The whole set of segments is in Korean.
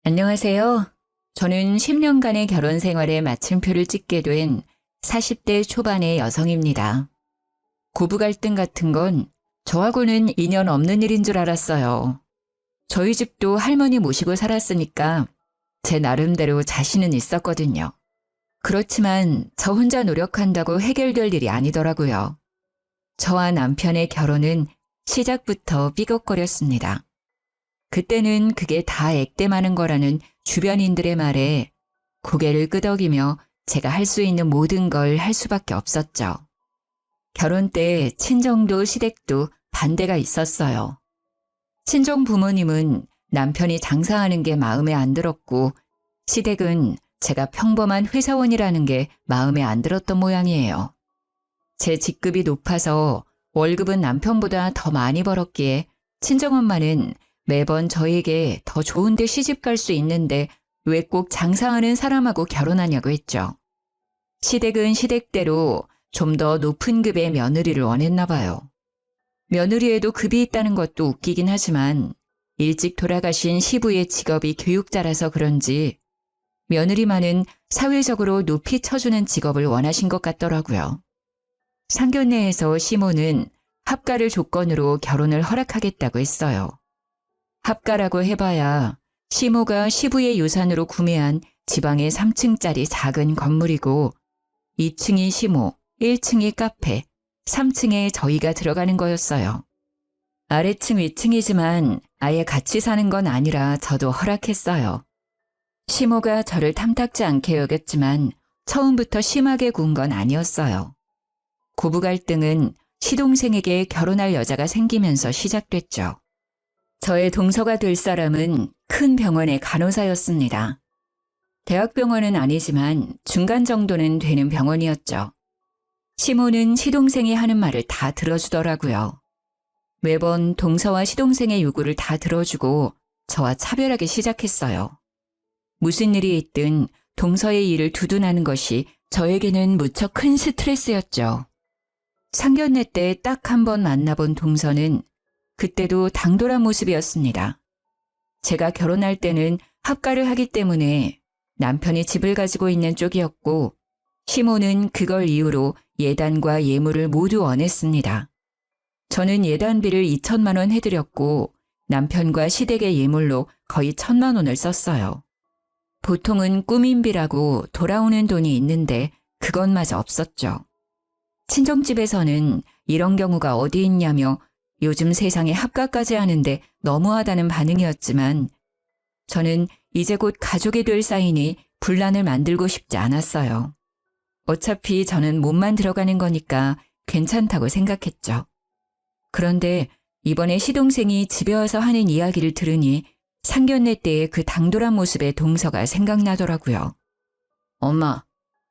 안녕하세요. 저는 10년간의 결혼 생활에 마침표를 찍게 된 40대 초반의 여성입니다. 고부 갈등 같은 건 저하고는 인연 없는 일인 줄 알았어요. 저희 집도 할머니 모시고 살았으니까 제 나름대로 자신은 있었거든요. 그렇지만 저 혼자 노력한다고 해결될 일이 아니더라고요. 저와 남편의 결혼은 시작부터 삐걱거렸습니다. 그때는 그게 다 액땜하는 거라는 주변인들의 말에 고개를 끄덕이며 제가 할 수 있는 모든 걸 할 수밖에 없었죠. 결혼 때 친정도 시댁도 반대가 있었어요. 친정 부모님은 남편이 장사하는 게 마음에 안 들었고 시댁은 제가 평범한 회사원이라는 게 마음에 안 들었던 모양이에요. 제 직급이 높아서 월급은 남편보다 더 많이 벌었기에 친정엄마는 매번 저에게 더 좋은 데 시집 갈 수 있는데 왜 꼭 장사하는 사람하고 결혼하냐고 했죠. 시댁은 시댁대로 좀 더 높은 급의 며느리를 원했나 봐요. 며느리에도 급이 있다는 것도 웃기긴 하지만 일찍 돌아가신 시부의 직업이 교육자라서 그런지 며느리만은 사회적으로 높이 쳐주는 직업을 원하신 것 같더라고요. 상견례에서 시모는 합가를 조건으로 결혼을 허락하겠다고 했어요. 합가라고 해봐야 시모가 시부의 유산으로 구매한 지방의 3층짜리 작은 건물이고 2층이 시모, 1층이 카페, 3층에 저희가 들어가는 거였어요. 아래층 위층이지만 아예 같이 사는 건 아니라 저도 허락했어요. 시모가 저를 탐탁지 않게 여겼지만 처음부터 심하게 군 건 아니었어요. 고부 갈등은 시동생에게 결혼할 여자가 생기면서 시작됐죠. 저의 동서가 될 사람은 큰 병원의 간호사였습니다. 대학병원은 아니지만 중간 정도는 되는 병원이었죠. 시모는 시동생이 하는 말을 다 들어주더라고요. 매번 동서와 시동생의 요구를 다 들어주고 저와 차별하기 시작했어요. 무슨 일이 있든 동서의 일을 두둔하는 것이 저에게는 무척 큰 스트레스였죠. 상견례 때 딱 한 번 만나본 동서는 그때도 당돌한 모습이었습니다. 제가 결혼할 때는 합가를 하기 때문에 남편이 집을 가지고 있는 쪽이었고 시모는 그걸 이유로 예단과 예물을 모두 원했습니다. 저는 예단비를 2천만 원 해드렸고 남편과 시댁의 예물로 거의 1,000만 원을 썼어요. 보통은 꾸민비라고 돌아오는 돈이 있는데 그것마저 없었죠. 친정집에서는 이런 경우가 어디 있냐며 요즘 세상에 합가까지 하는데 너무하다는 반응이었지만 저는 이제 곧 가족이 될 사이니 분란을 만들고 싶지 않았어요. 어차피 저는 몸만 들어가는 거니까 괜찮다고 생각했죠. 그런데 이번에 시동생이 집에 와서 하는 이야기를 들으니 상견례 때의 그 당돌한 모습의 동서가 생각나더라고요. 엄마,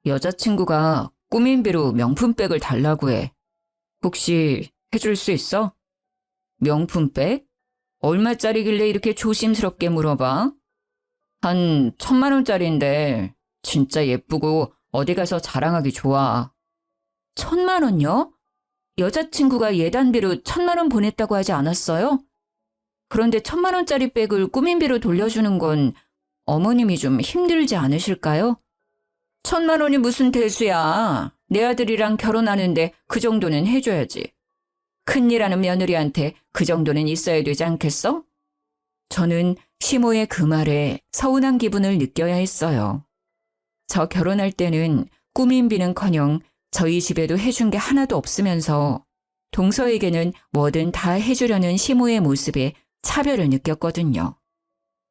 여자친구가 꾸민비로 명품백을 달라고 해. 혹시 해줄 수 있어? 명품백? 얼마짜리길래 이렇게 조심스럽게 물어봐? 한 1,000만 원짜리인데 진짜 예쁘고 어디 가서 자랑하기 좋아. 1,000만 원요? 여자친구가 예단비로 1,000만 원 보냈다고 하지 않았어요? 그런데 1,000만 원짜리 백을 꾸민비로 돌려주는 건 어머님이 좀 힘들지 않으실까요? 1,000만 원이 무슨 대수야. 내 아들이랑 결혼하는데 그 정도는 해줘야지. 큰일하는 며느리한테 그 정도는 있어야 되지 않겠어? 저는 시모의 그 말에 서운한 기분을 느껴야 했어요. 저 결혼할 때는 꾸민비는커녕 저희 집에도 해준 게 하나도 없으면서 동서에게는 뭐든 다 해주려는 시모의 모습에 차별을 느꼈거든요.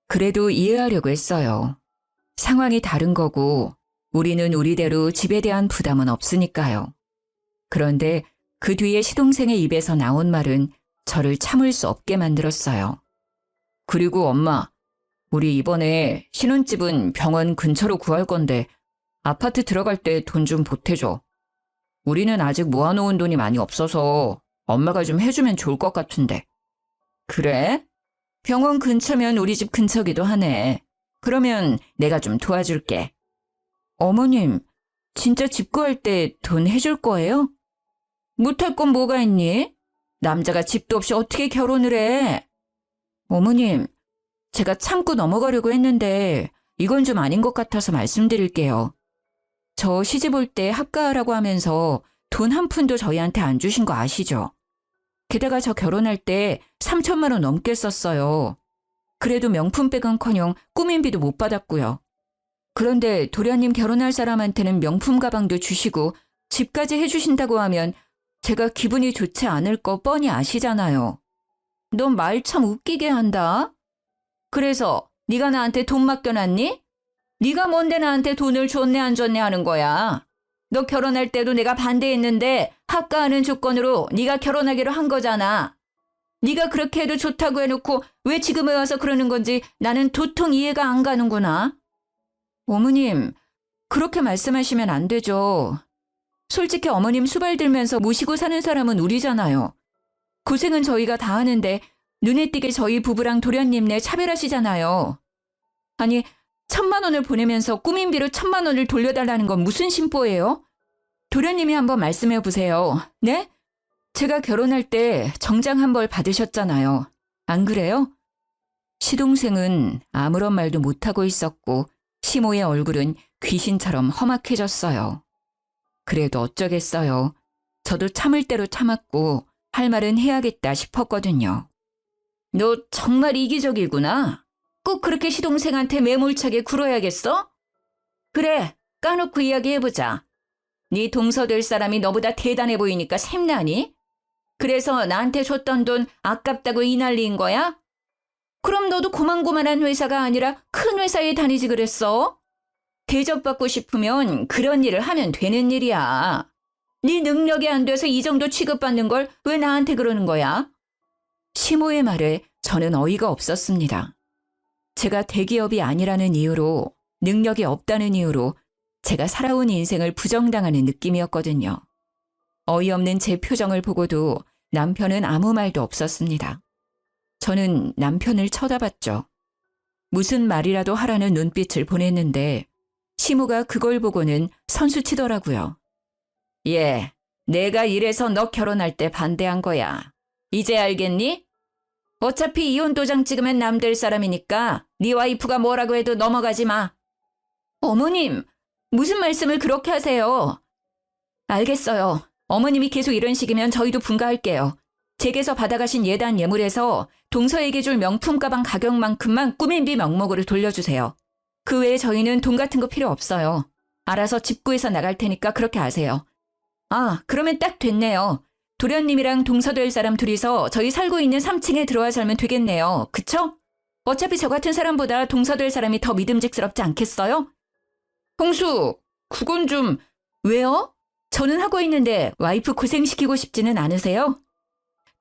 그래도 이해하려고 했어요. 상황이 다른 거고 우리는 우리대로 집에 대한 부담은 없으니까요. 그런데 그 뒤에 시동생의 입에서 나온 말은 저를 참을 수 없게 만들었어요. 그리고 엄마, 우리 이번에 신혼집은 병원 근처로 구할 건데 아파트 들어갈 때 돈 좀 보태줘. 우리는 아직 모아놓은 돈이 많이 없어서 엄마가 좀 해주면 좋을 것 같은데. 그래? 병원 근처면 우리 집 근처기도 하네. 그러면 내가 좀 도와줄게. 어머님, 진짜 집 구할 때 돈 해줄 거예요? 못할 건 뭐가 있니? 남자가 집도 없이 어떻게 결혼을 해? 어머님, 제가 참고 넘어가려고 했는데 이건 좀 아닌 것 같아서 말씀드릴게요. 저 시집 올 때 합가하라고 하면서 돈 한 푼도 저희한테 안 주신 거 아시죠? 게다가 저 결혼할 때 3천만 원 넘게 썼어요. 그래도 명품백은커녕 꾸민비도 못 받았고요. 그런데 도련님 결혼할 사람한테는 명품 가방도 주시고 집까지 해주신다고 하면 제가 기분이 좋지 않을 거 뻔히 아시잖아요. 넌 말 참 웃기게 한다. 그래서 네가 나한테 돈 맡겨놨니? 네가 뭔데 나한테 돈을 줬네 안 줬네 하는 거야. 너 결혼할 때도 내가 반대했는데 합가하는 조건으로 네가 결혼하기로 한 거잖아. 네가 그렇게 해도 좋다고 해놓고 왜 지금에 와서 그러는 건지 나는 도통 이해가 안 가는구나. 어머님, 그렇게 말씀하시면 안 되죠. 솔직히 어머님 수발 들면서 모시고 사는 사람은 우리잖아요. 고생은 저희가 다 하는데 눈에 띄게 저희 부부랑 도련님네 차별하시잖아요. 아니, 1,000만 원을 보내면서 꾸민비로 1,000만 원을 돌려달라는 건 무슨 심보예요? 도련님이 한번 말씀해 보세요. 네? 제가 결혼할 때 정장 한 벌 받으셨잖아요. 안 그래요? 시동생은 아무런 말도 못하고 있었고 시모의 얼굴은 귀신처럼 험악해졌어요. 그래도 어쩌겠어요. 저도 참을 대로 참았고 할 말은 해야겠다 싶었거든요. 너 정말 이기적이구나. 꼭 그렇게 시동생한테 매몰차게 굴어야겠어? 그래, 까놓고 이야기해보자. 네 동서 될 사람이 너보다 대단해 보이니까 샘나니? 그래서 나한테 줬던 돈 아깝다고 이 난리인 거야? 그럼 너도 고만고만한 회사가 아니라 큰 회사에 다니지 그랬어? 대접받고 싶으면 그런 일을 하면 되는 일이야. 네 능력이 안 돼서 이 정도 취급받는 걸 왜 나한테 그러는 거야? 시모의 말에 저는 어이가 없었습니다. 제가 대기업이 아니라는 이유로, 능력이 없다는 이유로 제가 살아온 인생을 부정당하는 느낌이었거든요. 어이없는 제 표정을 보고도 남편은 아무 말도 없었습니다. 저는 남편을 쳐다봤죠. 무슨 말이라도 하라는 눈빛을 보냈는데 시모가 그걸 보고는 선수치더라고요. 예, 내가 이래서 너 결혼할 때 반대한 거야. 이제 알겠니? 어차피 이혼 도장 찍으면 남 될 사람이니까 네 와이프가 뭐라고 해도 넘어가지 마. 어머님, 무슨 말씀을 그렇게 하세요? 알겠어요. 어머님이 계속 이런 식이면 저희도 분가할게요. 댁에서 받아가신 예단 예물에서 동서에게 줄 명품 가방 가격만큼만 꾸민비 명목으로 돌려주세요. 그 외에 저희는 돈 같은 거 필요 없어요. 알아서 집 구해서 나갈 테니까 그렇게 아세요. 아, 그러면 딱 됐네요. 도련님이랑 동서 될 사람 둘이서 저희 살고 있는 3층에 들어와 살면 되겠네요. 그쵸? 어차피 저 같은 사람보다 동서 될 사람이 더 믿음직스럽지 않겠어요? 홍수, 그건 좀... 왜요? 저는 하고 있는데 와이프 고생시키고 싶지는 않으세요?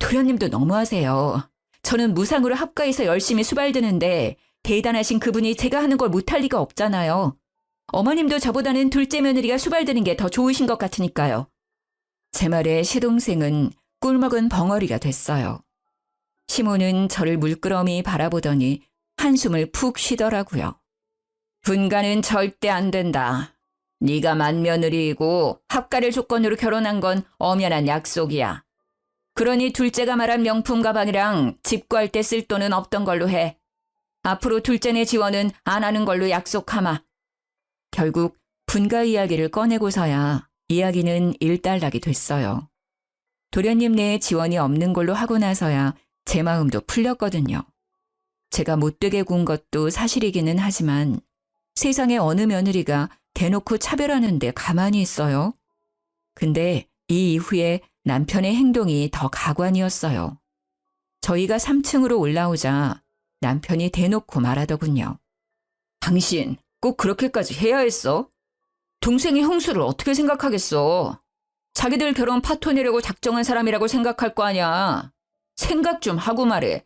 도련님도 너무하세요. 저는 무상으로 합가해서 열심히 수발드는데 대단하신 그분이 제가 하는 걸 못할 리가 없잖아요. 어머님도 저보다는 둘째 며느리가 수발드는 게 더 좋으신 것 같으니까요. 제 말에 시동생은 꿀먹은 벙어리가 됐어요. 시모는 저를 물끄러미 바라보더니 한숨을 푹 쉬더라고요. 분가는 절대 안 된다. 네가 맏며느리이고 합가를 조건으로 결혼한 건 엄연한 약속이야. 그러니 둘째가 말한 명품 가방이랑 집 구할 때 쓸 돈은 없던 걸로 해. 앞으로 둘째네 지원은 안 하는 걸로 약속하마. 결국 분가 이야기를 꺼내고서야 이야기는 일단락이 됐어요. 도련님네의 지원이 없는 걸로 하고 나서야 제 마음도 풀렸거든요. 제가 못되게 군 것도 사실이기는 하지만 세상에 어느 며느리가 대놓고 차별하는데 가만히 있어요? 근데 이 이후에 남편의 행동이 더 가관이었어요. 저희가 3층으로 올라오자 남편이 대놓고 말하더군요. 당신 꼭 그렇게까지 해야 했어? 동생이 형수를 어떻게 생각하겠어? 자기들 결혼 파토 내려고 작정한 사람이라고 생각할 거 아니야. 생각 좀 하고 말해.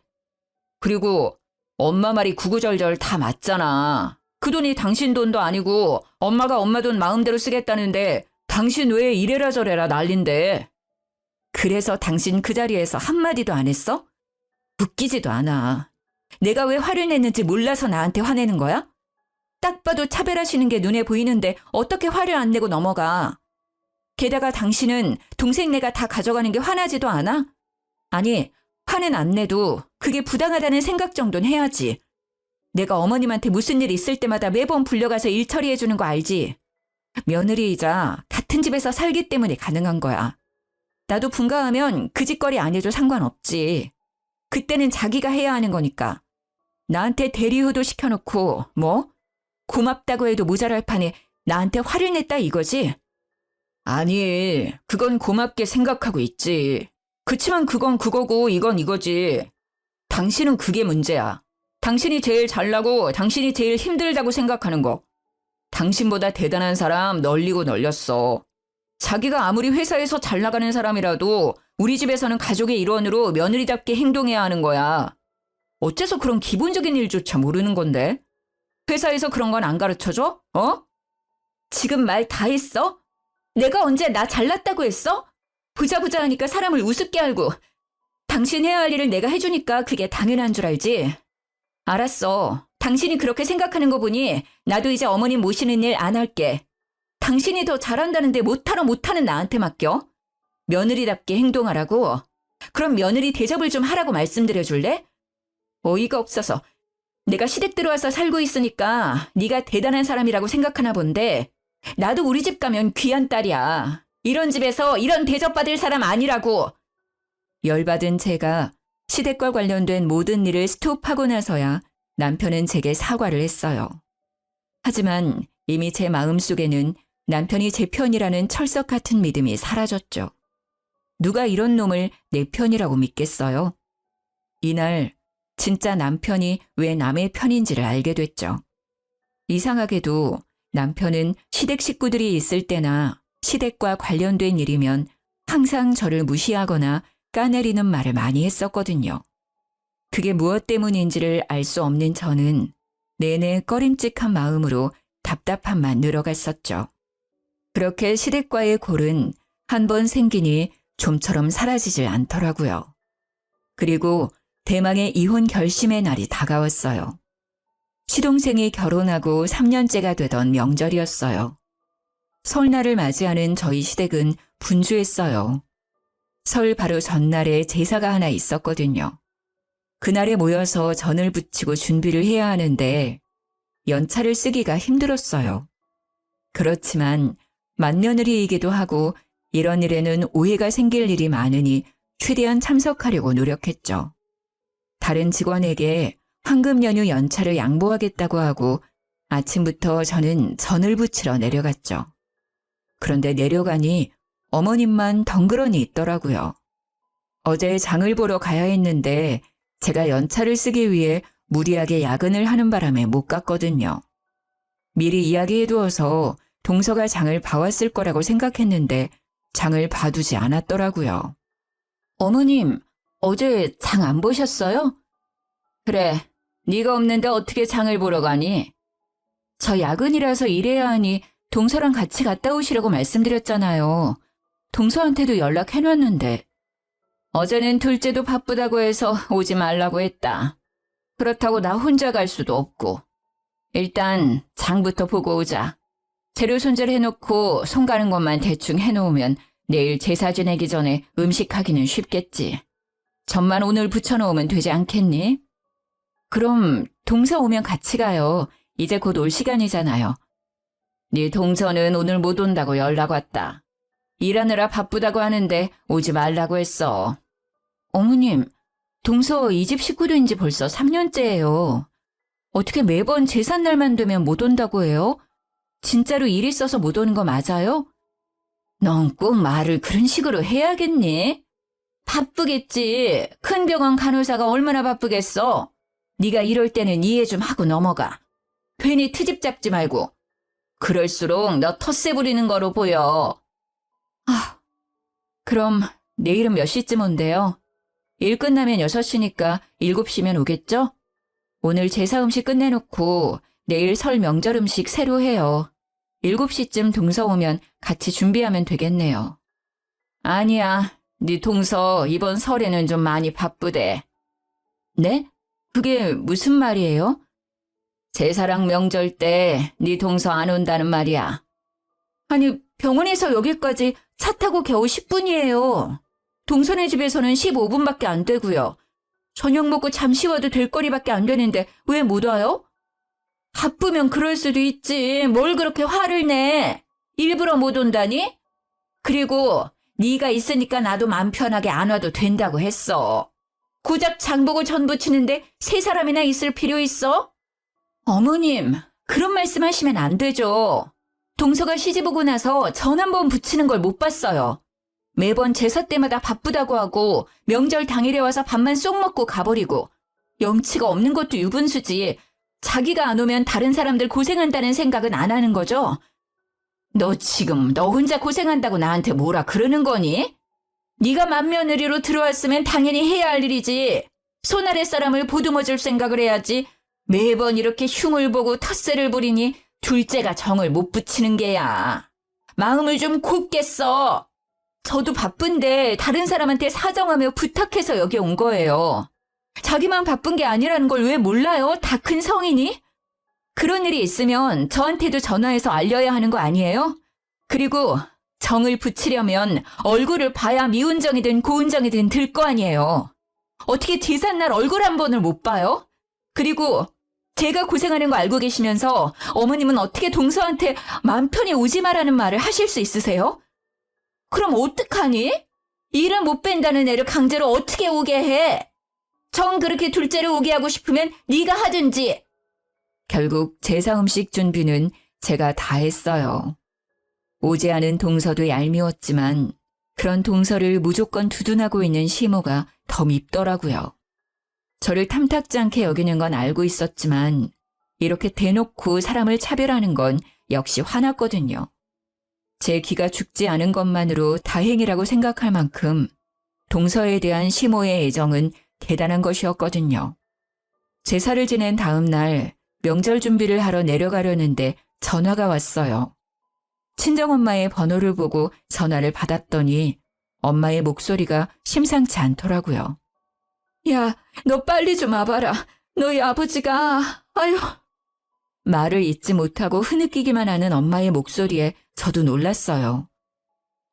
그리고 엄마 말이 구구절절 다 맞잖아. 그 돈이 당신 돈도 아니고 엄마가 엄마 돈 마음대로 쓰겠다는데 당신 왜 이래라 저래라 난린데. 그래서 당신 그 자리에서 한마디도 안 했어? 웃기지도 않아. 내가 왜 화를 냈는지 몰라서 나한테 화내는 거야? 딱 봐도 차별하시는 게 눈에 보이는데 어떻게 화를 안 내고 넘어가? 게다가 당신은 동생네가 다 가져가는 게 화나지도 않아? 아니, 화는 안 내도 그게 부당하다는 생각 정도는 해야지. 내가 어머님한테 무슨 일 있을 때마다 매번 불려가서 일 처리해 주는 거 알지? 며느리이자 같은 집에서 살기 때문에 가능한 거야. 나도 분가하면 그 짓거리 안 해도 상관없지. 그때는 자기가 해야 하는 거니까. 나한테 대리효도 시켜놓고 뭐? 고맙다고 해도 모자랄 판에 나한테 화를 냈다 이거지? 아니, 그건 고맙게 생각하고 있지. 그치만 그건 그거고 이건 이거지. 당신은 그게 문제야. 당신이 제일 잘나고 당신이 제일 힘들다고 생각하는 거. 당신보다 대단한 사람 널리고 널렸어. 자기가 아무리 회사에서 잘 나가는 사람이라도 우리 집에서는 가족의 일원으로 며느리답게 행동해야 하는 거야. 어째서 그런 기본적인 일조차 모르는 건데? 회사에서 그런 건 안 가르쳐줘? 어? 지금 말 다 했어? 내가 언제 나 잘났다고 했어? 부자 하니까 사람을 우습게 알고 당신 해야 할 일을 내가 해주니까 그게 당연한 줄 알지? 알았어. 당신이 그렇게 생각하는 거 보니 나도 이제 어머님 모시는 일 안 할게. 당신이 더 잘한다는데 못하는 나한테 맡겨? 며느리답게 행동하라고? 그럼 며느리 대접을 좀 하라고 말씀드려줄래? 어이가 없어서. 내가 시댁 들어와서 살고 있으니까 네가 대단한 사람이라고 생각하나 본데 나도 우리 집 가면 귀한 딸이야. 이런 집에서 이런 대접받을 사람 아니라고. 열받은 제가 시댁과 관련된 모든 일을 스톱하고 나서야 남편은 제게 사과를 했어요. 하지만 이미 제 마음속에는 남편이 제 편이라는 철석 같은 믿음이 사라졌죠. 누가 이런 놈을 내 편이라고 믿겠어요? 이날 진짜 남편이 왜 남의 편인지를 알게 됐죠. 이상하게도 남편은 시댁 식구들이 있을 때나 시댁과 관련된 일이면 항상 저를 무시하거나 까내리는 말을 많이 했었거든요. 그게 무엇 때문인지를 알 수 없는 저는 내내 꺼림칙한 마음으로 답답함만 늘어갔었죠. 그렇게 시댁과의 골은 한 번 생기니 좀처럼 사라지질 않더라고요. 그리고 대망의 이혼 결심의 날이 다가왔어요. 시동생이 결혼하고 3년째가 되던 명절이었어요. 설날을 맞이하는 저희 시댁은 분주했어요. 설 바로 전날에 제사가 하나 있었거든요. 그날에 모여서 전을 부치고 준비를 해야 하는데 연차를 쓰기가 힘들었어요. 그렇지만 맏며느리이기도 하고 이런 일에는 오해가 생길 일이 많으니 최대한 참석하려고 노력했죠. 다른 직원에게 황금 연휴 연차를 양보하겠다고 하고 아침부터 저는 전을 부치러 내려갔죠. 그런데 내려가니 어머님만 덩그러니 있더라고요. 어제 장을 보러 가야 했는데 제가 연차를 쓰기 위해 무리하게 야근을 하는 바람에 못 갔거든요. 미리 이야기해두어서 동서가 장을 봐왔을 거라고 생각했는데 장을 봐두지 않았더라고요. 어머님, 어제 장 안 보셨어요? 그래, 네가 없는데 어떻게 장을 보러 가니? 저 야근이라서 일해야 하니 동서랑 같이 갔다 오시라고 말씀드렸잖아요. 동서한테도 연락해놨는데. 어제는 둘째도 바쁘다고 해서 오지 말라고 했다. 그렇다고 나 혼자 갈 수도 없고. 일단 장부터 보고 오자. 재료 손질해놓고 손 가는 것만 대충 해놓으면 내일 제사 지내기 전에 음식하기는 쉽겠지. 전만 오늘 붙여놓으면 되지 않겠니? 그럼 동서 오면 같이 가요. 이제 곧 올 시간이잖아요. 네 동서는 오늘 못 온다고 연락 왔다. 일하느라 바쁘다고 하는데 오지 말라고 했어. 어머님, 동서 이 집 식구 된 지 벌써 3년째예요. 어떻게 매번 제삿날만 되면 못 온다고 해요? 진짜로 일 있어서 못 오는 거 맞아요? 넌 꼭 말을 그런 식으로 해야겠니? 바쁘겠지. 큰 병원 간호사가 얼마나 바쁘겠어. 네가 이럴 때는 이해 좀 하고 넘어가. 괜히 트집 잡지 말고. 그럴수록 너 텃세 부리는 거로 보여. 그럼 내일은 몇 시쯤 온대요? 일 끝나면 6시니까 7시면 오겠죠? 오늘 제사 음식 끝내놓고 내일 설 명절 음식 새로 해요. 7시쯤 동서 오면 같이 준비하면 되겠네요. 아니야, 네 동서 이번 설에는 좀 많이 바쁘대. 네? 그게 무슨 말이에요? 제사랑 명절 때 네 동서 안 온다는 말이야. 아니, 병원에서 여기까지 차 타고 겨우 10분이에요. 동서네 집에서는 15분밖에 안 되고요. 저녁 먹고 잠시 와도 될 거리밖에 안 되는데 왜 못 와요? 바쁘면 그럴 수도 있지. 뭘 그렇게 화를 내? 일부러 못 온다니? 그리고 네가 있으니까 나도 맘 편하게 안 와도 된다고 했어. 고작 장보고 전 부치는데 세 사람이나 있을 필요 있어? 어머님, 그런 말씀하시면 안 되죠. 동서가 시집 오고 나서 전 한 번 부치는 걸 못 봤어요. 매번 제사 때마다 바쁘다고 하고 명절 당일에 와서 밥만 쏙 먹고 가버리고 염치가 없는 것도 유분수지. 자기가 안 오면 다른 사람들 고생한다는 생각은 안 하는 거죠? 너 지금 너 혼자 고생한다고 나한테 뭐라 그러는 거니? 네가 맏며느리로 들어왔으면 당연히 해야 할 일이지. 손아래 사람을 보듬어 줄 생각을 해야지. 매번 이렇게 흉을 보고 텃세를 부리니 둘째가 정을 못 붙이는 게야. 마음을 좀 곱게 써. 저도 바쁜데 다른 사람한테 사정하며 부탁해서 여기 온 거예요. 자기만 바쁜 게 아니라는 걸 왜 몰라요? 다 큰 성인이? 그런 일이 있으면 저한테도 전화해서 알려야 하는 거 아니에요? 그리고 정을 붙이려면 얼굴을 봐야 미운 정이든 고운 정이든 들 거 아니에요. 어떻게 제삿날 얼굴 한 번을 못 봐요? 그리고 제가 고생하는 거 알고 계시면서 어머님은 어떻게 동서한테 마음 편히 오지 마라는 말을 하실 수 있으세요? 그럼 어떡하니? 일은 못 뺀다는 애를 강제로 어떻게 오게 해? 정 그렇게 둘째를 오게 하고 싶으면 네가 하든지. 결국 제사 음식 준비는 제가 다 했어요. 오지 않은 동서도 얄미웠지만 그런 동서를 무조건 두둔하고 있는 시모가 더 밉더라고요. 저를 탐탁지 않게 여기는 건 알고 있었지만 이렇게 대놓고 사람을 차별하는 건 역시 화났거든요. 제 기가 죽지 않은 것만으로 다행이라고 생각할 만큼 동서에 대한 시모의 애정은 대단한 것이었거든요. 제사를 지낸 다음 날 명절 준비를 하러 내려가려는데 전화가 왔어요. 친정엄마의 번호를 보고 전화를 받았더니 엄마의 목소리가 심상치 않더라고요. 야, 너 빨리 좀 와봐라. 너희 아버지가... 아유... 말을 잇지 못하고 흐느끼기만 하는 엄마의 목소리에 저도 놀랐어요.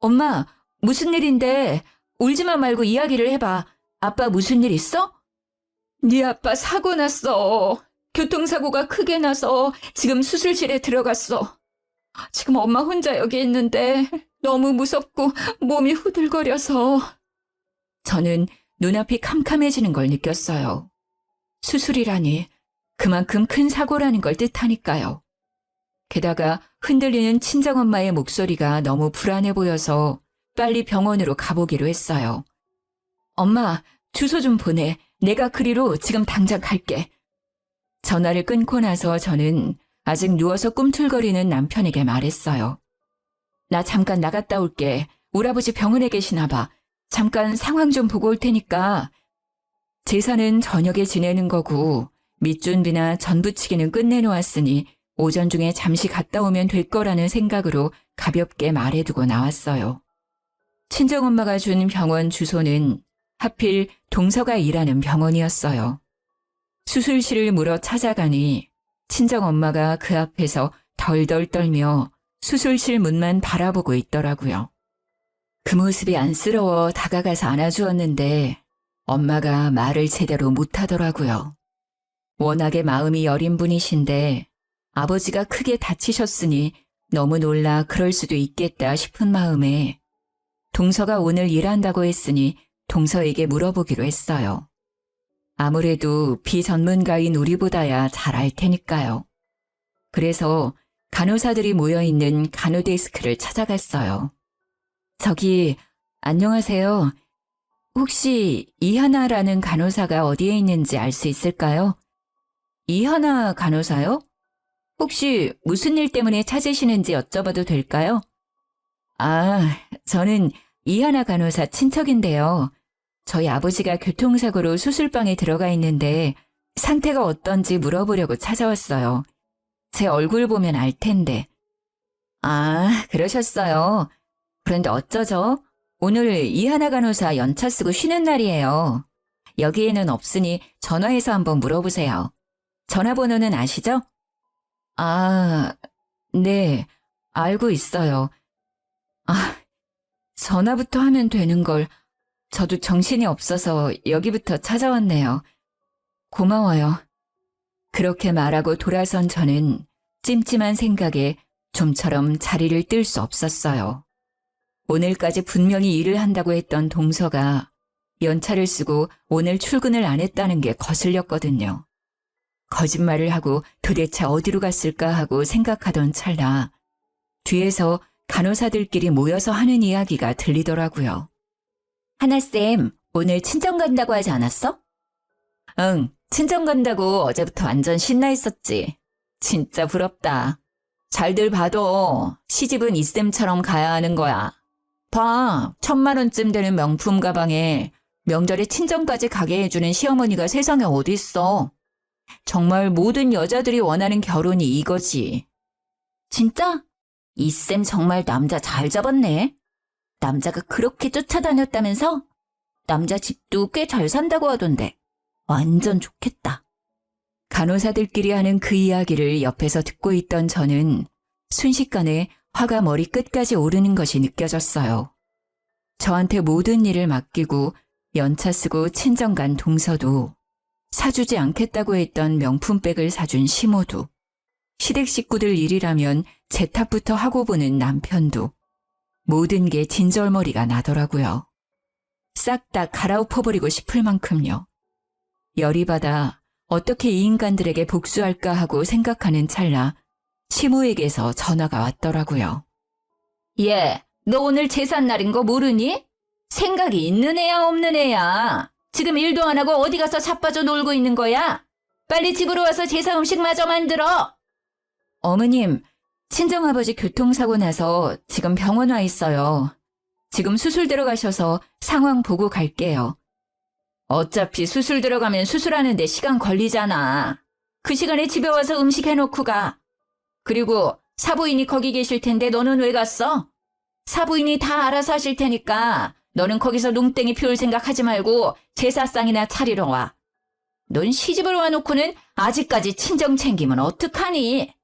엄마, 무슨 일인데? 울지만 말고 이야기를 해봐. 아빠 무슨 일 있어? 네 아빠 사고 났어. 교통사고가 크게 나서 지금 수술실에 들어갔어. 지금 엄마 혼자 여기 있는데 너무 무섭고 몸이 후들거려서. 저는 눈앞이 캄캄해지는 걸 느꼈어요. 수술이라니 그만큼 큰 사고라는 걸 뜻하니까요. 게다가 흔들리는 친정엄마의 목소리가 너무 불안해 보여서 빨리 병원으로 가보기로 했어요. 엄마, 주소 좀 보내. 내가 그리로 지금 당장 갈게. 전화를 끊고 나서 저는 아직 누워서 꿈틀거리는 남편에게 말했어요. 나 잠깐 나갔다 올게. 우리 아버지 병원에 계시나 봐. 잠깐 상황 좀 보고 올 테니까. 제사는 저녁에 지내는 거고 밑준비나 전부치기는 끝내놓았으니 오전 중에 잠시 갔다 오면 될 거라는 생각으로 가볍게 말해두고 나왔어요. 친정엄마가 준 병원 주소는 하필 동서가 일하는 병원이었어요. 수술실을 물어 찾아가니 친정엄마가 그 앞에서 덜덜 떨며 수술실 문만 바라보고 있더라고요. 그 모습이 안쓰러워 다가가서 안아주었는데 엄마가 말을 제대로 못하더라고요. 워낙에 마음이 여린 분이신데 아버지가 크게 다치셨으니 너무 놀라 그럴 수도 있겠다 싶은 마음에 동서가 오늘 일한다고 했으니 동서에게 물어보기로 했어요. 아무래도 비전문가인 우리보다야 잘 알 테니까요. 그래서 간호사들이 모여있는 간호데스크를 찾아갔어요. 저기, 안녕하세요. 혹시 이하나라는 간호사가 어디에 있는지 알 수 있을까요? 이하나 간호사요? 혹시 무슨 일 때문에 찾으시는지 여쭤봐도 될까요? 아, 저는 이하나 간호사 친척인데요. 저희 아버지가 교통사고로 수술방에 들어가 있는데 상태가 어떤지 물어보려고 찾아왔어요. 제 얼굴 보면 알 텐데. 아, 그러셨어요. 그런데 어쩌죠? 오늘 이하나 간호사 연차 쓰고 쉬는 날이에요. 여기에는 없으니 전화해서 한번 물어보세요. 전화번호는 아시죠? 아, 네, 알고 있어요. 아, 전화부터 하면 되는 걸 저도 정신이 없어서 여기부터 찾아왔네요. 고마워요. 그렇게 말하고 돌아선 저는 찜찜한 생각에 좀처럼 자리를 뜰 수 없었어요. 오늘까지 분명히 일을 한다고 했던 동서가 연차를 쓰고 오늘 출근을 안 했다는 게 거슬렸거든요. 거짓말을 하고 도대체 어디로 갔을까 하고 생각하던 찰나 뒤에서 간호사들끼리 모여서 하는 이야기가 들리더라고요. 하나쌤, 오늘 친정 간다고 하지 않았어? 응, 친정 간다고 어제부터 완전 신나 있었지. 진짜 부럽다. 잘들 봐도 시집은 이쌤처럼 가야 하는 거야. 봐, 1,000만 원쯤 되는 명품 가방에 명절에 친정까지 가게 해주는 시어머니가 세상에 어디 있어. 정말 모든 여자들이 원하는 결혼이 이거지. 진짜? 이쌤 정말 남자 잘 잡았네. 남자가 그렇게 쫓아다녔다면서? 남자 집도 꽤 잘 산다고 하던데. 완전 좋겠다. 간호사들끼리 하는 그 이야기를 옆에서 듣고 있던 저는 순식간에 화가 머리 끝까지 오르는 것이 느껴졌어요. 저한테 모든 일을 맡기고 연차 쓰고 친정 간 동서도 사주지 않겠다고 했던 명품백을 사준 시모도 시댁 식구들 일이라면 제 탓부터 하고 보는 남편도 모든 게 진절머리가 나더라고요. 싹 다 갈아엎어버리고 싶을 만큼요. 열이 받아 어떻게 이 인간들에게 복수할까 하고 생각하는 찰나 시모에게서 전화가 왔더라고요. 얘, 너 오늘 제삿날인 거 모르니? 생각이 있는 애야 없는 애야? 지금 일도 안 하고 어디 가서 자빠져 놀고 있는 거야? 빨리 집으로 와서 제사 음식 마저 만들어. 어머님, 친정아버지 교통사고 나서 지금 병원 와 있어요. 지금 수술 들어가셔서 상황 보고 갈게요. 어차피 수술 들어가면 수술하는데 시간 걸리잖아. 그 시간에 집에 와서 음식 해놓고 가. 그리고 사부인이 거기 계실 텐데 너는 왜 갔어? 사부인이 다 알아서 하실 테니까 너는 거기서 농땡이 피울 생각하지 말고 제사상이나 차리러 와. 넌 시집을 와놓고는 아직까지 친정 챙기면 어떡하니?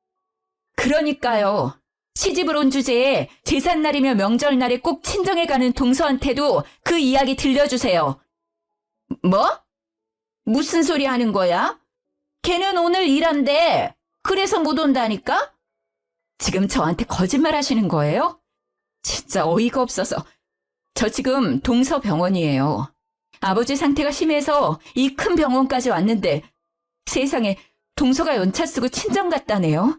그러니까요. 시집을 온 주제에 제삿날이며 명절날에 꼭 친정에 가는 동서한테도 그 이야기 들려주세요. 뭐? 무슨 소리 하는 거야? 걔는 오늘 일한대. 그래서 못 온다니까? 지금 저한테 거짓말 하시는 거예요? 진짜 어이가 없어서. 저 지금 동서병원이에요. 아버지 상태가 심해서 이 큰 병원까지 왔는데 세상에 동서가 연차 쓰고 친정 갔다네요.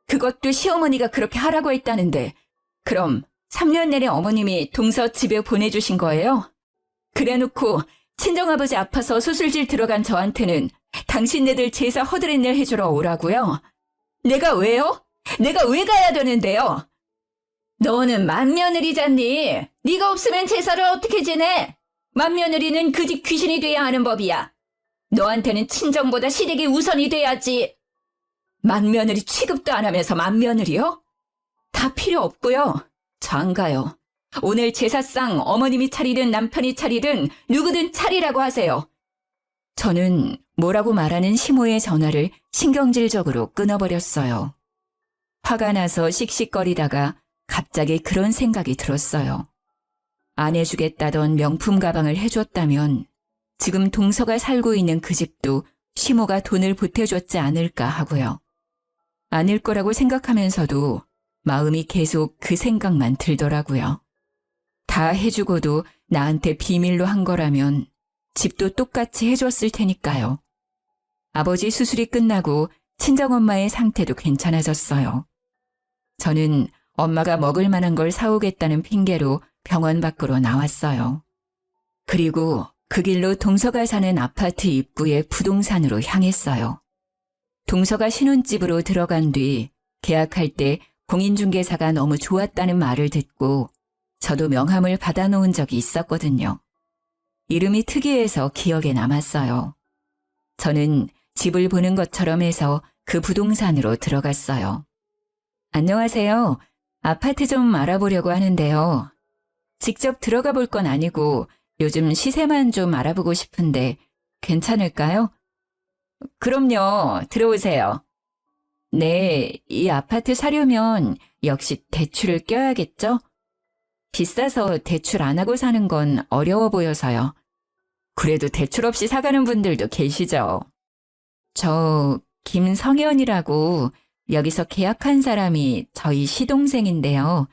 그것도 시어머니가 그렇게 하라고 했다는데 그럼 3년 내내 어머님이 동서 집에 보내주신 거예요? 그래놓고 친정아버지 아파서 수술실 들어간 저한테는 당신네들 제사 허드렛일 해주러 오라고요? 내가 왜요? 내가 왜 가야 되는데요? 너는 맏며느리잖니. 네가 없으면 제사를 어떻게 지내? 맏며느리는 그 집 귀신이 돼야 하는 법이야. 너한테는 친정보다 시댁이 우선이 돼야지. 맏며느리 취급도 안 하면서 맏며느리요? 다 필요 없고요. 저 안 가요. 오늘 제사상 어머님이 차리든 남편이 차리든 누구든 차리라고 하세요. 저는 뭐라고 말하는 시모의 전화를 신경질적으로 끊어버렸어요. 화가 나서 씩씩거리다가 갑자기 그런 생각이 들었어요. 안 해주겠다던 명품 가방을 해줬다면 지금 동서가 살고 있는 그 집도 시모가 돈을 보태줬지 않을까 하고요. 아닐 거라고 생각하면서도 마음이 계속 그 생각만 들더라고요. 다 해주고도 나한테 비밀로 한 거라면 집도 똑같이 해줬을 테니까요. 아버지 수술이 끝나고 친정엄마의 상태도 괜찮아졌어요. 저는 엄마가 먹을 만한 걸 사오겠다는 핑계로 병원 밖으로 나왔어요. 그리고 그 길로 동서가 사는 아파트 입구의 부동산으로 향했어요. 동서가 신혼집으로 들어간 뒤 계약할 때 공인중개사가 너무 좋았다는 말을 듣고 저도 명함을 받아놓은 적이 있었거든요. 이름이 특이해서 기억에 남았어요. 저는 집을 보는 것처럼 해서 그 부동산으로 들어갔어요. 안녕하세요. 아파트 좀 알아보려고 하는데요. 직접 들어가 볼 건 아니고 요즘 시세만 좀 알아보고 싶은데 괜찮을까요? 그럼요. 들어오세요. 네, 이 아파트 사려면 역시 대출을 껴야겠죠? 비싸서 대출 안 하고 사는 건 어려워 보여서요. 그래도 대출 없이 사가는 분들도 계시죠. 저 김성현이라고 여기서 계약한 사람이 저희 시동생인데요.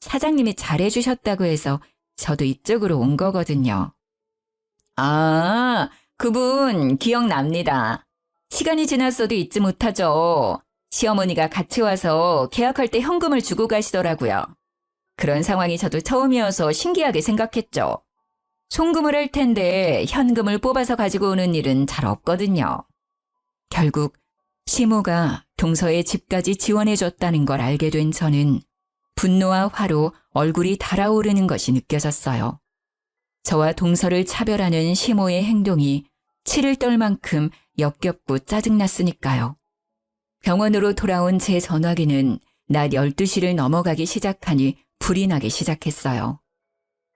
사장님이 잘해주셨다고 해서 저도 이쪽으로 온 거거든요. 아, 그분 기억납니다. 시간이 지났어도 잊지 못하죠. 시어머니가 같이 와서 계약할 때 현금을 주고 가시더라고요. 그런 상황이 저도 처음이어서 신기하게 생각했죠. 송금을 할 텐데 현금을 뽑아서 가지고 오는 일은 잘 없거든요. 결국 시모가 동서의 집까지 지원해줬다는 걸 알게 된 저는 분노와 화로 얼굴이 달아오르는 것이 느껴졌어요. 저와 동서를 차별하는 시모의 행동이 치를 떨 만큼 역겹고 짜증났으니까요. 병원으로 돌아온 제 전화기는 낮 12시를 넘어가기 시작하니 불이 나기 시작했어요.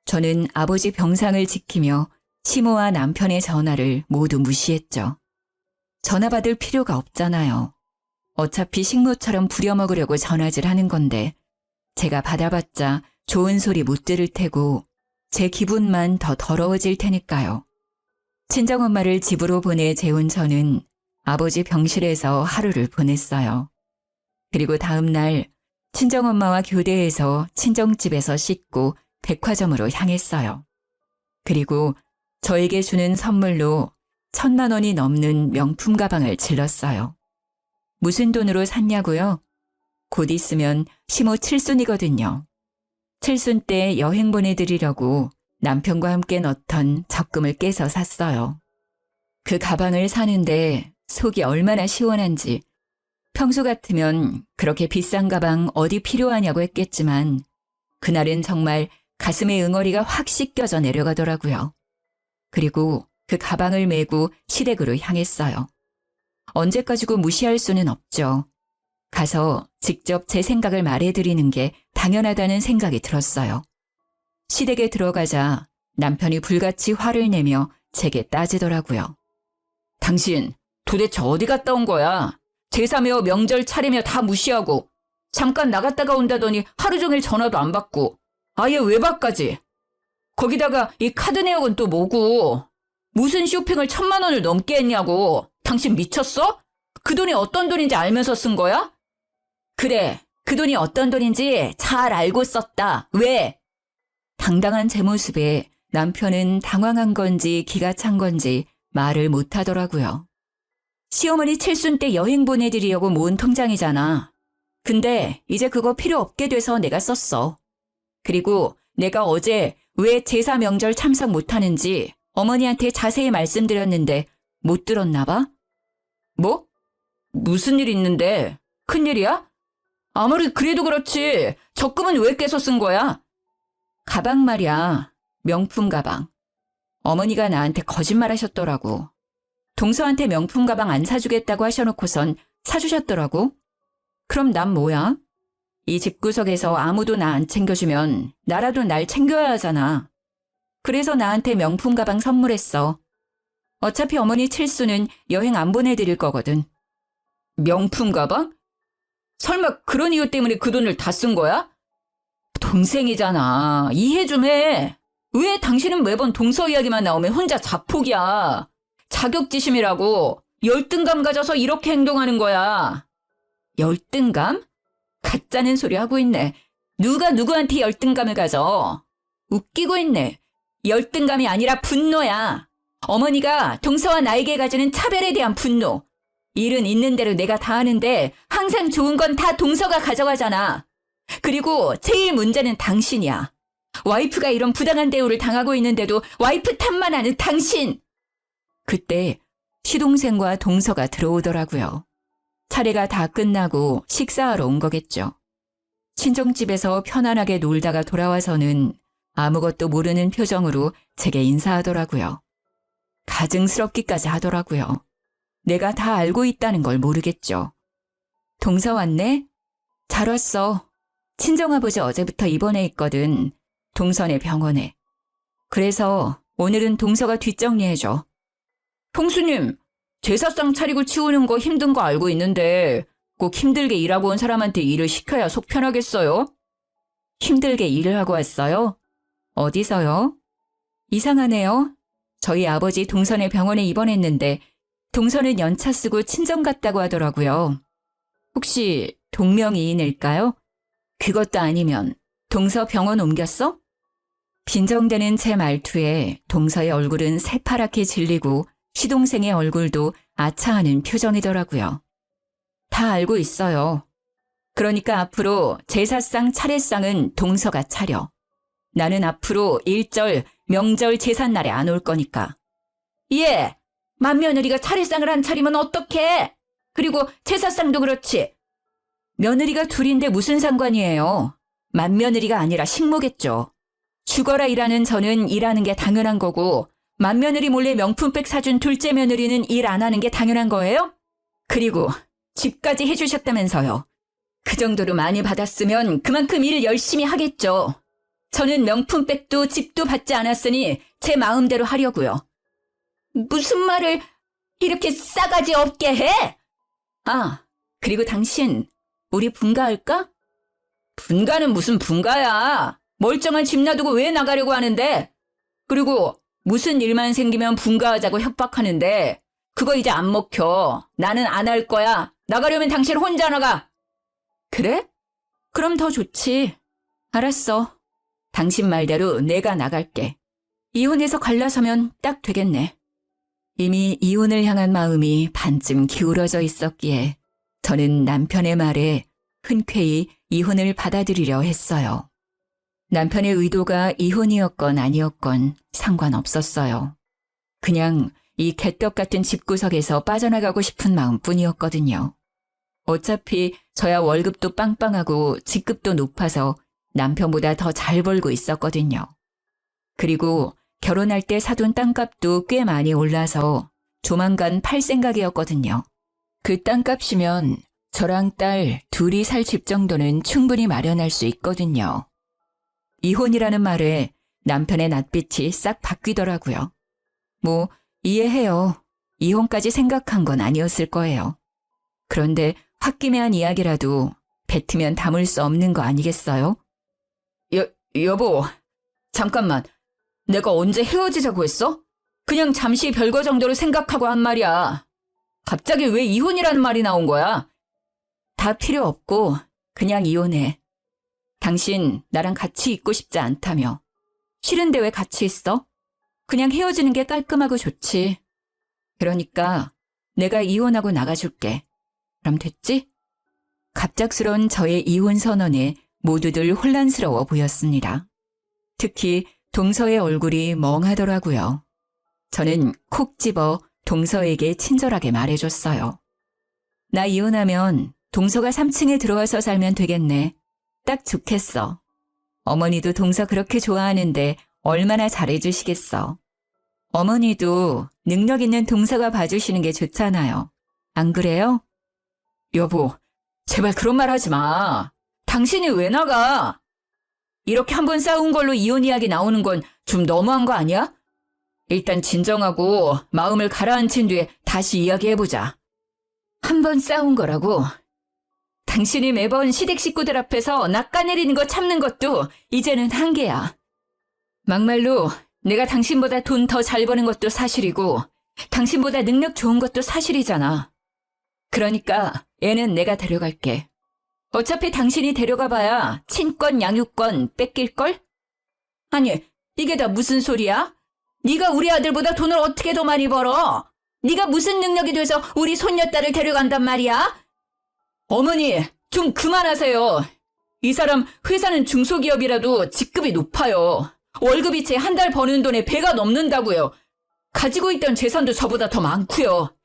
저는 아버지 병상을 지키며 시모와 남편의 전화를 모두 무시했죠. 전화 받을 필요가 없잖아요. 어차피 식모처럼 부려먹으려고 전화질 하는 건데 제가 받아봤자 좋은 소리 못 들을 테고 제 기분만 더 더러워질 테니까요. 친정엄마를 집으로 보내 재운 저는 아버지 병실에서 하루를 보냈어요. 그리고 다음 날 친정엄마와 교대해서 친정집에서 씻고 백화점으로 향했어요. 그리고 저에게 주는 선물로 1,000만 원이 넘는 명품 가방을 질렀어요. 무슨 돈으로 샀냐고요? 곧 있으면 시모 칠순이거든요. 칠순 때 여행 보내드리려고 남편과 함께 넣던 적금을 깨서 샀어요. 그 가방을 사는데 속이 얼마나 시원한지 평소 같으면 그렇게 비싼 가방 어디 필요하냐고 했겠지만 그날은 정말 가슴에 응어리가 확 씻겨져 내려가더라고요. 그리고 그 가방을 메고 시댁으로 향했어요. 언제까지고 무시할 수는 없죠. 가서 직접 제 생각을 말해드리는 게 당연하다는 생각이 들었어요. 시댁에 들어가자 남편이 불같이 화를 내며 제게 따지더라고요. 당신 도대체 어디 갔다 온 거야? 제사며 명절 차리며 다 무시하고 잠깐 나갔다가 온다더니 하루 종일 전화도 안 받고 아예 외박까지. 거기다가 이 카드 내역은 또 뭐고? 무슨 쇼핑을 1,000만 원을 넘게 했냐고. 당신 미쳤어? 그 돈이 어떤 돈인지 알면서 쓴 거야? 그래, 그 돈이 어떤 돈인지 잘 알고 썼다. 왜? 당당한 제 모습에 남편은 당황한 건지 기가 찬 건지 말을 못 하더라고요. 시어머니 칠순 때 여행 보내드리려고 모은 통장이잖아. 근데 이제 그거 필요 없게 돼서 내가 썼어. 그리고 내가 어제 왜 제사 명절 참석 못하는지 어머니한테 자세히 말씀드렸는데 못 들었나 봐? 뭐? 무슨 일 있는데? 큰일이야? 아무리 그래도 그렇지. 적금은 왜 깨서 쓴 거야? 가방 말이야. 명품 가방. 어머니가 나한테 거짓말 하셨더라고. 동서한테 명품 가방 안 사주겠다고 하셔놓고선 사주셨더라고. 그럼 난 뭐야? 이 집구석에서 아무도 나 안 챙겨주면 나라도 날 챙겨야 하잖아. 그래서 나한테 명품 가방 선물했어. 어차피 어머니 칠수는 여행 안 보내드릴 거거든. 명품 가방? 설마 그런 이유 때문에 그 돈을 다 쓴 거야? 동생이잖아. 이해 좀 해. 왜 당신은 매번 동서 이야기만 나오면 혼자 자폭이야. 자격지심이라고. 열등감 가져서 이렇게 행동하는 거야. 열등감? 가짜는 소리 하고 있네. 누가 누구한테 열등감을 가져? 웃기고 있네. 열등감이 아니라 분노야. 어머니가 동서와 나에게 가지는 차별에 대한 분노. 일은 있는 대로 내가 다 하는데 항상 좋은 건 다 동서가 가져가잖아. 그리고 제일 문제는 당신이야. 와이프가 이런 부당한 대우를 당하고 있는데도 와이프 탓만 하는 당신. 그때 시동생과 동서가 들어오더라고요. 차례가 다 끝나고 식사하러 온 거겠죠. 친정집에서 편안하게 놀다가 돌아와서는 아무것도 모르는 표정으로 제게 인사하더라고요. 가증스럽기까지 하더라고요. 내가 다 알고 있다는 걸 모르겠죠. 동서 왔네? 잘 왔어. 친정아버지 어제부터 입원해 있거든. 동선의 병원에. 그래서 오늘은 동서가 뒷정리해줘. 형수님, 제사상 차리고 치우는 거 힘든 거 알고 있는데 꼭 힘들게 일하고 온 사람한테 일을 시켜야 속 편하겠어요? 힘들게 일을 하고 왔어요? 어디서요? 이상하네요. 저희 아버지 동선의 병원에 입원했는데 동서는 연차 쓰고 친정 갔다고 하더라고요. 혹시 동명이인일까요? 그것도 아니면 동서 병원 옮겼어? 빈정대는 제 말투에 동서의 얼굴은 새파랗게 질리고 시동생의 얼굴도 아차하는 표정이더라고요. 다 알고 있어요. 그러니까 앞으로 제사상 차례상은 동서가 차려. 나는 앞으로 일절, 명절 제삿날에 안 올 거니까. 예, 맏며느리가 차례상을 안 차리면 어떡해? 그리고 제사상도 그렇지. 며느리가 둘인데 무슨 상관이에요? 맏며느리가 아니라 식모겠죠. 죽어라 일하는 저는 일하는 게 당연한 거고 맏며느리 몰래 명품백 사준 둘째 며느리는 일 안 하는 게 당연한 거예요? 그리고 집까지 해주셨다면서요. 그 정도로 많이 받았으면 그만큼 일 열심히 하겠죠. 저는 명품백도 집도 받지 않았으니 제 마음대로 하려고요. 무슨 말을 이렇게 싸가지 없게 해? 아, 그리고 당신 우리 분가할까? 분가는 무슨 분가야. 멀쩡한 집 놔두고 왜 나가려고 하는데? 그리고 무슨 일만 생기면 분가하자고 협박하는데 그거 이제 안 먹혀. 나는 안 할 거야. 나가려면 당신 혼자 나가. 그래? 그럼 더 좋지. 알았어. 당신 말대로 내가 나갈게. 이혼해서 갈라서면 딱 되겠네. 이미 이혼을 향한 마음이 반쯤 기울어져 있었기에 저는 남편의 말에 흔쾌히 이혼을 받아들이려 했어요. 남편의 의도가 이혼이었건 아니었건 상관없었어요. 그냥 이 개떡 같은 집구석에서 빠져나가고 싶은 마음뿐이었거든요. 어차피 저야 월급도 빵빵하고 직급도 높아서 남편보다 더 잘 벌고 있었거든요. 그리고 결혼할 때 사둔 땅값도 꽤 많이 올라서 조만간 팔 생각이었거든요. 그 땅값이면 저랑 딸 둘이 살 집 정도는 충분히 마련할 수 있거든요. 이혼이라는 말에 남편의 낯빛이 싹 바뀌더라고요. 뭐 이해해요. 이혼까지 생각한 건 아니었을 거예요. 그런데 홧김에한 이야기라도 뱉으면 담을 수 없는 거 아니겠어요? 여보, 잠깐만. 내가 언제 헤어지자고 했어? 그냥 잠시 별거 정도로 생각하고 한 말이야. 갑자기 왜 이혼이라는 말이 나온 거야? 다 필요 없고 그냥 이혼해. 당신 나랑 같이 있고 싶지 않다며. 싫은데 왜 같이 있어? 그냥 헤어지는 게 깔끔하고 좋지. 그러니까 내가 이혼하고 나가줄게. 그럼 됐지? 갑작스러운 저의 이혼 선언에 모두들 혼란스러워 보였습니다. 특히 동서의 얼굴이 멍하더라고요. 저는 콕 집어 동서에게 친절하게 말해줬어요. 나 이혼하면 동서가 3층에 들어와서 살면 되겠네. 딱 좋겠어. 어머니도 동서 그렇게 좋아하는데 얼마나 잘해주시겠어. 어머니도 능력 있는 동서가 봐주시는 게 좋잖아요. 안 그래요? 여보, 제발 그런 말 하지 마. 당신이 왜 나가? 이렇게 한번 싸운 걸로 이혼 이야기 나오는 건 좀 너무한 거 아니야? 일단 진정하고 마음을 가라앉힌 뒤에 다시 이야기해보자. 한 번 싸운 거라고. 당신이 매번 시댁 식구들 앞에서 낚아내리는 거 참는 것도 이제는 한계야. 막말로 내가 당신보다 돈 더 잘 버는 것도 사실이고 당신보다 능력 좋은 것도 사실이잖아. 그러니까 애는 내가 데려갈게. 어차피 당신이 데려가봐야 친권, 양육권 뺏길걸? 아니, 이게 다 무슨 소리야? 네가 우리 아들보다 돈을 어떻게 더 많이 벌어? 네가 무슨 능력이 돼서 우리 손녀딸을 데려간단 말이야? 어머니, 좀 그만하세요. 이 사람 회사는 중소기업이라도 직급이 높아요. 월급이 제 한 달 버는 돈에 배가 넘는다고요. 가지고 있던 재산도 저보다 더 많고요.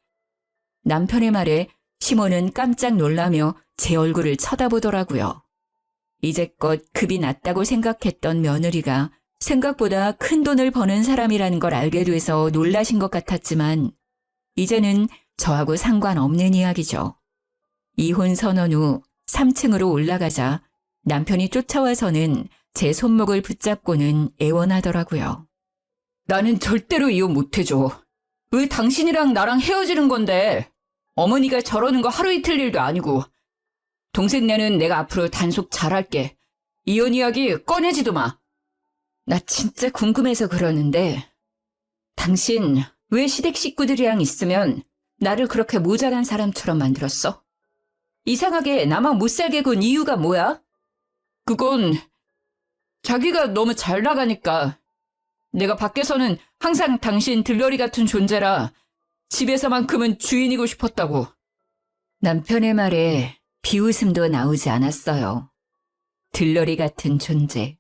남편의 말에 시몬은 깜짝 놀라며 제 얼굴을 쳐다보더라고요. 이제껏 급이 낮다고 생각했던 며느리가 생각보다 큰 돈을 버는 사람이라는 걸 알게 돼서 놀라신 것 같았지만 이제는 저하고 상관없는 이야기죠. 이혼 선언 후 3층으로 올라가자 남편이 쫓아와서는 제 손목을 붙잡고는 애원하더라고요. 나는 절대로 이혼 못해줘. 왜 당신이랑 나랑 헤어지는 건데? 어머니가 저러는 거 하루 이틀 일도 아니고. 동생네는 내가 앞으로 단속 잘할게. 이혼 이야기 꺼내지도 마. 나 진짜 궁금해서 그러는데 당신 왜 시댁 식구들이랑 있으면 나를 그렇게 모자란 사람처럼 만들었어? 이상하게 나만 못 살게 군 이유가 뭐야? 그건 자기가 너무 잘 나가니까. 내가 밖에서는 항상 당신 들러리 같은 존재라 집에서만큼은 주인이고 싶었다고. 남편의 말에 비웃음도 나오지 않았어요. 들러리 같은 존재.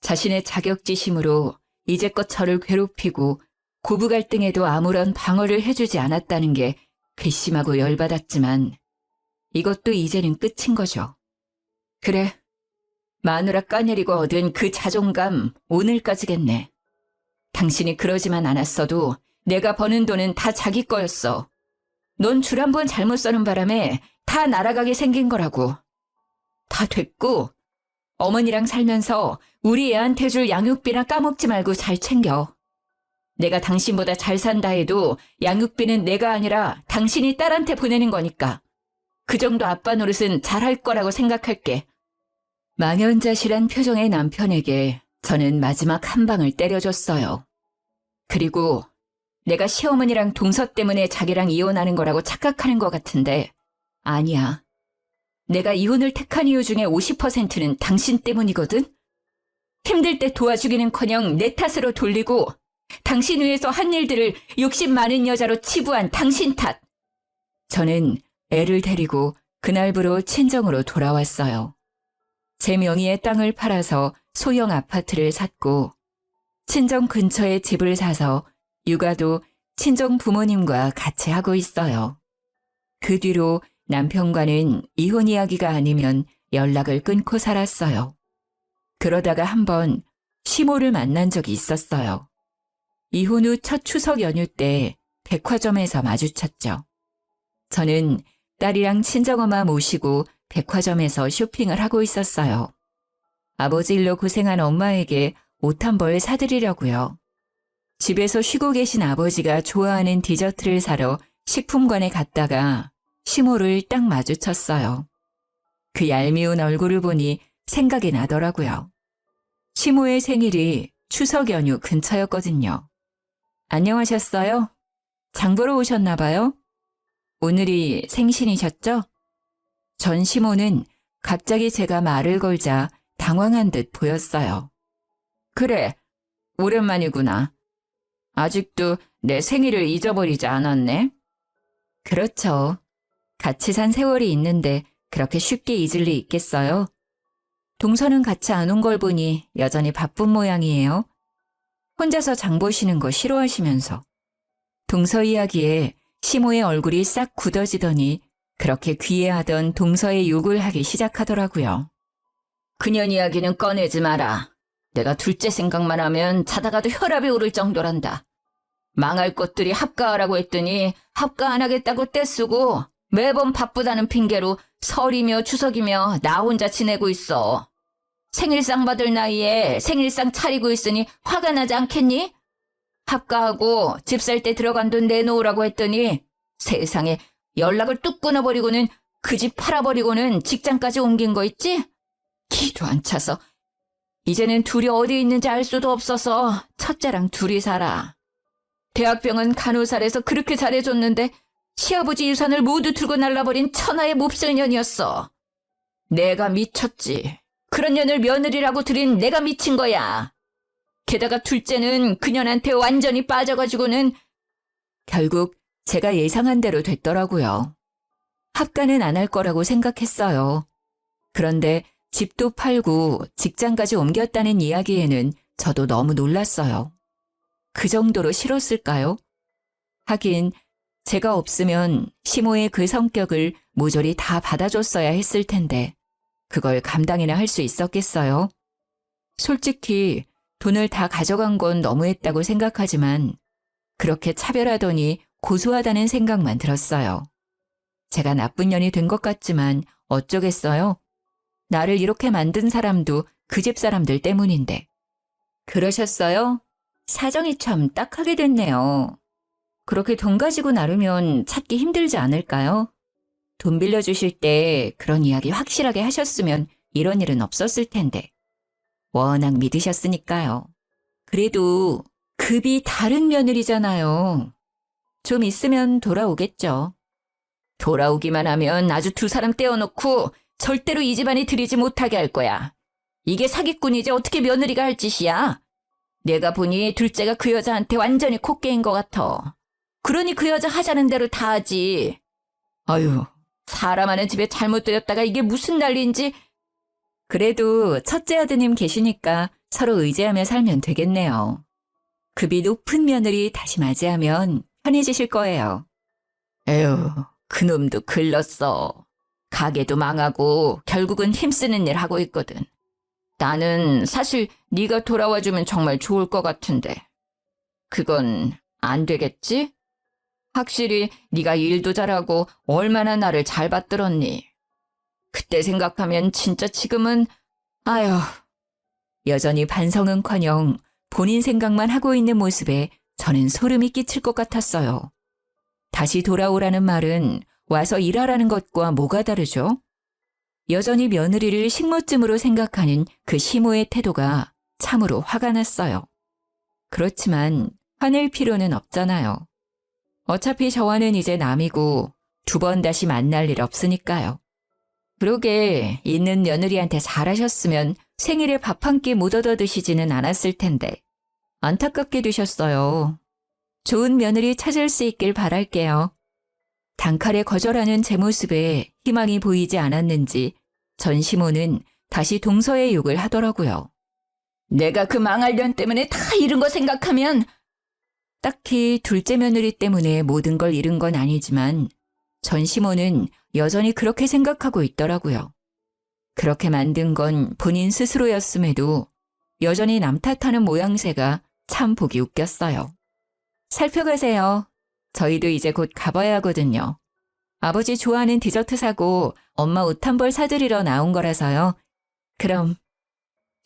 자신의 자격지심으로 이제껏 저를 괴롭히고 고부 갈등에도 아무런 방어를 해주지 않았다는 게 괘씸하고 열받았지만 이것도 이제는 끝인 거죠. 그래, 마누라 까내리고 얻은 그 자존감 오늘까지겠네. 당신이 그러지만 않았어도 내가 버는 돈은 다 자기 거였어. 넌 줄 한 번 잘못 써는 바람에 다 날아가게 생긴 거라고. 다 됐고 어머니랑 살면서 우리 애한테 줄 양육비나 까먹지 말고 잘 챙겨. 내가 당신보다 잘 산다 해도 양육비는 내가 아니라 당신이 딸한테 보내는 거니까. 그 정도 아빠 노릇은 잘할 거라고 생각할게. 망연자실한 표정의 남편에게 저는 마지막 한 방을 때려줬어요. 그리고 내가 시어머니랑 동서 때문에 자기랑 이혼하는 거라고 착각하는 것 같은데 아니야. 내가 이혼을 택한 이유 중에 50%는 당신 때문이거든? 힘들 때 도와주기는커녕 내 탓으로 돌리고 당신 위해서 한 일들을 욕심 많은 여자로 치부한 당신 탓. 저는 애를 데리고 그날부로 친정으로 돌아왔어요. 제 명의의 땅을 팔아서 소형 아파트를 샀고 친정 근처에 집을 사서 육아도 친정 부모님과 같이 하고 있어요. 그 뒤로 남편과는 이혼 이야기가 아니면 연락을 끊고 살았어요. 그러다가 한번 시모를 만난 적이 있었어요. 이혼 후 첫 추석 연휴 때 백화점에서 마주쳤죠. 저는 딸이랑 친정엄마 모시고 백화점에서 쇼핑을 하고 있었어요. 아버지 일로 고생한 엄마에게 옷 한 벌 사드리려고요. 집에서 쉬고 계신 아버지가 좋아하는 디저트를 사러 식품관에 갔다가 시모를 딱 마주쳤어요. 그 얄미운 얼굴을 보니 생각이 나더라고요. 시모의 생일이 추석 연휴 근처였거든요. 안녕하셨어요? 장 보러 오셨나 봐요? 오늘이 생신이셨죠? 전 시모는 갑자기 제가 말을 걸자 당황한 듯 보였어요. 그래, 오랜만이구나. 아직도 내 생일을 잊어버리지 않았네? 그렇죠. 같이 산 세월이 있는데 그렇게 쉽게 잊을 리 있겠어요? 동서는 같이 안 온 걸 보니 여전히 바쁜 모양이에요. 혼자서 장 보시는 거 싫어하시면서. 동서 이야기에 시모의 얼굴이 싹 굳어지더니 그렇게 귀해하던 동서의 욕을 하기 시작하더라고요. 그년 이야기는 꺼내지 마라. 내가 둘째 생각만 하면 자다가도 혈압이 오를 정도란다. 망할 것들이 합가하라고 했더니 합가 안 하겠다고 떼쓰고 매번 바쁘다는 핑계로 설이며 추석이며 나 혼자 지내고 있어. 생일상 받을 나이에 생일상 차리고 있으니 화가 나지 않겠니? 합가하고 집 살 때 들어간 돈 내놓으라고 했더니 세상에 연락을 뚝 끊어버리고는 그 집 팔아버리고는 직장까지 옮긴 거 있지? 기도 안 차서. 이제는 둘이 어디 있는지 알 수도 없어서 첫째랑 둘이 살아. 대학병원 간호사래서 그렇게 잘해줬는데 시아버지 유산을 모두 들고 날라버린 천하의 몹쓸 년이었어. 내가 미쳤지. 그런 년을 며느리라고 들인 내가 미친 거야. 게다가 둘째는 그년한테 완전히 빠져가지고는 결국 제가 예상한 대로 됐더라고요. 합가는 안 할 거라고 생각했어요. 그런데 집도 팔고 직장까지 옮겼다는 이야기에는 저도 너무 놀랐어요. 그 정도로 싫었을까요? 하긴 제가 없으면 시모의 그 성격을 모조리 다 받아줬어야 했을 텐데 그걸 감당이나 할 수 있었겠어요? 솔직히 돈을 다 가져간 건 너무했다고 생각하지만 그렇게 차별하더니 고소하다는 생각만 들었어요. 제가 나쁜 년이 된 것 같지만 어쩌겠어요? 나를 이렇게 만든 사람도 그 집 사람들 때문인데. 그러셨어요? 사정이 참 딱하게 됐네요. 그렇게 돈 가지고 나르면 찾기 힘들지 않을까요? 돈 빌려주실 때 그런 이야기 확실하게 하셨으면 이런 일은 없었을 텐데. 워낙 믿으셨으니까요. 그래도 급이 다른 며느리잖아요. 좀 있으면 돌아오겠죠. 돌아오기만 하면 아주 두 사람 떼어놓고 절대로 이 집안에 들이지 못하게 할 거야. 이게 사기꾼이지 어떻게 며느리가 할 짓이야. 내가 보니 둘째가 그 여자한테 완전히 코 깨인 것 같아. 그러니 그 여자 하자는 대로 다 하지. 아유, 사람 하는 집에 잘못 들였다가 이게 무슨 난리인지. 그래도 첫째 아드님 계시니까 서로 의지하며 살면 되겠네요. 급이 높은 며느리 다시 맞이하면 편해지실 거예요. 에휴, 그놈도 글렀어. 가게도 망하고 결국은 힘쓰는 일 하고 있거든. 나는 사실 네가 돌아와주면 정말 좋을 것 같은데. 그건 안 되겠지? 확실히 네가 일도 잘하고 얼마나 나를 잘 받들었니. 그때 생각하면 진짜 지금은 아휴. 여전히 반성은커녕 본인 생각만 하고 있는 모습에 저는 소름이 끼칠 것 같았어요. 다시 돌아오라는 말은 와서 일하라는 것과 뭐가 다르죠? 여전히 며느리를 식모쯤으로 생각하는 그 시모의 태도가 참으로 화가 났어요. 그렇지만 화낼 필요는 없잖아요. 어차피 저와는 이제 남이고 두 번 다시 만날 일 없으니까요. 그러게 있는 며느리한테 잘하셨으면 생일에 밥 한 끼 못 얻어 드시지는 않았을 텐데 안타깝게 되셨어요. 좋은 며느리 찾을 수 있길 바랄게요. 단칼에 거절하는 제 모습에 희망이 보이지 않았는지 전 시모는 다시 동서의 욕을 하더라고요. 내가 그 망할 년 때문에 다 잃은 거 생각하면 딱히 둘째 며느리 때문에 모든 걸 잃은 건 아니지만 전 시모는 여전히 그렇게 생각하고 있더라고요. 그렇게 만든 건 본인 스스로였음에도 여전히 남 탓하는 모양새가 참 보기 웃겼어요. 살펴가세요. 저희도 이제 곧 가봐야 하거든요. 아버지 좋아하는 디저트 사고 엄마 옷 한 벌 사드리러 나온 거라서요. 그럼.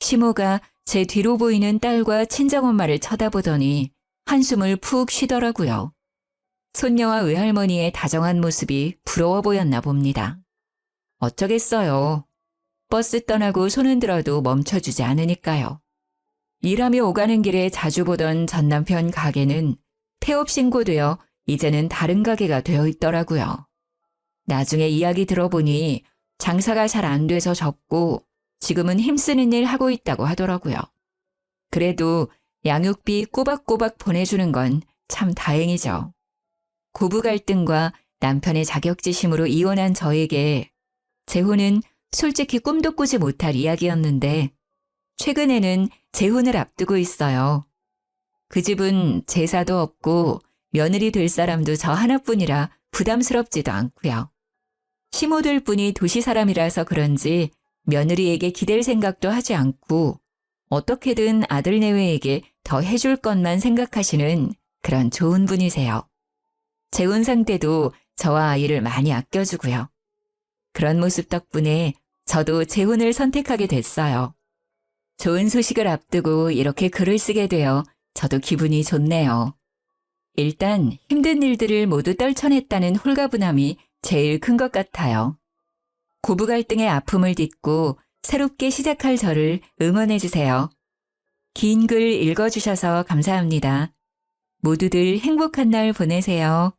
시모가 제 뒤로 보이는 딸과 친정엄마를 쳐다보더니 한숨을 푹 쉬더라고요. 손녀와 외할머니의 다정한 모습이 부러워 보였나 봅니다. 어쩌겠어요. 버스 떠나고 손은 들어도 멈춰주지 않으니까요. 일하며 오가는 길에 자주 보던 전 남편 가게는 폐업 신고되어 이제는 다른 가게가 되어 있더라고요. 나중에 이야기 들어보니 장사가 잘 안 돼서 접고 지금은 힘쓰는 일 하고 있다고 하더라고요. 그래도 양육비 꼬박꼬박 보내주는 건 참 다행이죠. 고부 갈등과 남편의 자격지심으로 이혼한 저에게 재혼은 솔직히 꿈도 꾸지 못할 이야기였는데 최근에는 재혼을 앞두고 있어요. 그 집은 제사도 없고 며느리 될 사람도 저 하나뿐이라 부담스럽지도 않고요. 시모들 뿐이 도시 사람이라서 그런지 며느리에게 기댈 생각도 하지 않고 어떻게든 아들 내외에게 더 해줄 것만 생각하시는 그런 좋은 분이세요. 재혼 상태도 저와 아이를 많이 아껴주고요. 그런 모습 덕분에 저도 재혼을 선택하게 됐어요. 좋은 소식을 앞두고 이렇게 글을 쓰게 되어 저도 기분이 좋네요. 일단 힘든 일들을 모두 떨쳐냈다는 홀가분함이 제일 큰 것 같아요. 고부 갈등의 아픔을 딛고 새롭게 시작할 저를 응원해주세요. 긴 글 읽어주셔서 감사합니다. 모두들 행복한 날 보내세요.